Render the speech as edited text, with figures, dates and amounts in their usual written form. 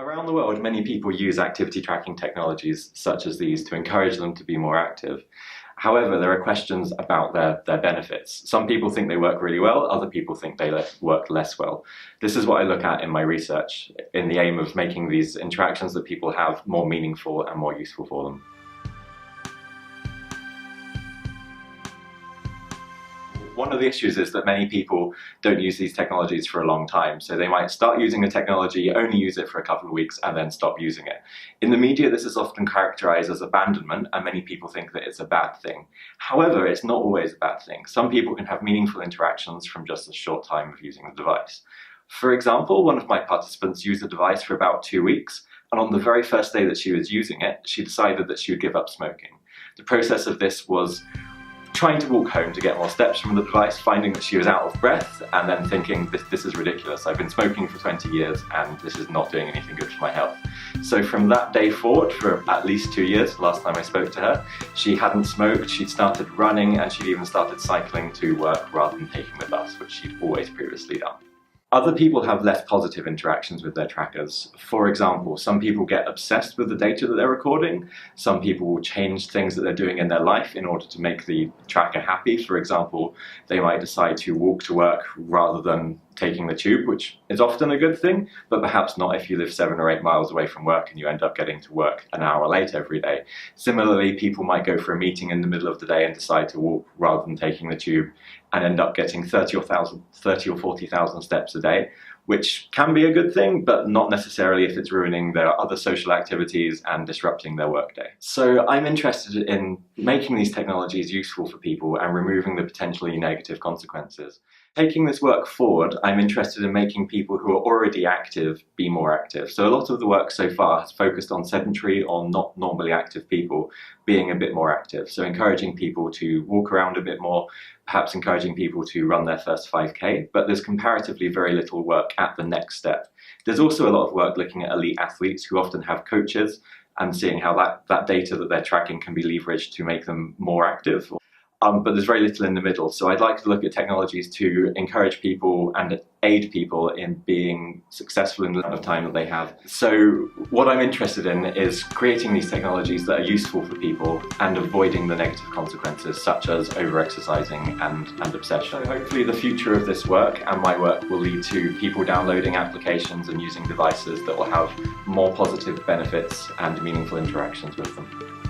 Around the world, many people use activity tracking technologies such as these to encourage them to be more active. However, there are questions about their benefits. Some people think they work really well, other people think they work less well. This is what I look at in my research, in the aim of making these interactions that people have more meaningful and more useful for them. One of the issues is that many people don't use these technologies for a long time. So they might start using a technology, only use it for a couple of weeks, and then stop using it. In the media, this is often characterized as abandonment, and many people think that it's a bad thing. However, it's not always a bad thing. Some people can have meaningful interactions from just a short time of using the device. For example, one of my participants used the device for about 2 weeks, and on the very first day that she was using it, she decided that she would give up smoking. The process of this was trying to walk home to get more steps from the device, finding that she was out of breath, and then thinking, this is ridiculous. I've been smoking for 20 years and this is not doing anything good for my health. So from that day forward, for at least 2 years, last time I spoke to her, she hadn't smoked, she'd started running, and she'd even started cycling to work rather than taking the bus, which she'd always previously done. Other people have less positive interactions with their trackers. For example, some people get obsessed with the data that they're recording. Some people will change things that they're doing in their life in order to make the tracker happy. For example, they might decide to walk to work rather than taking the tube, which is often a good thing, but perhaps not if you live 7 or 8 miles away from work and you end up getting to work an hour late every day. Similarly, people might go for a meeting in the middle of the day and decide to walk rather than taking the tube and end up getting 30 or 40,000 steps a day, which can be a good thing, but not necessarily if it's ruining their other social activities and disrupting their workday. So I'm interested in making these technologies useful for people and removing the potentially negative consequences. Taking this work forward, I'm interested in making people who are already active be more active. So a lot of the work so far has focused on sedentary or not normally active people being a bit more active. So encouraging people to walk around a bit more, perhaps encouraging people to run their first 5K, but there's comparatively very little work at the next step. There's also a lot of work looking at elite athletes who often have coaches and seeing how that data that they're tracking can be leveraged to make them more active. But there's very little in the middle. So I'd like to look at technologies to encourage people and aid people in being successful in the amount of time that they have. So what I'm interested in is creating these technologies that are useful for people and avoiding the negative consequences such as over-exercising and obsession. So hopefully the future of this work and my work will lead to people downloading applications and using devices that will have more positive benefits and meaningful interactions with them.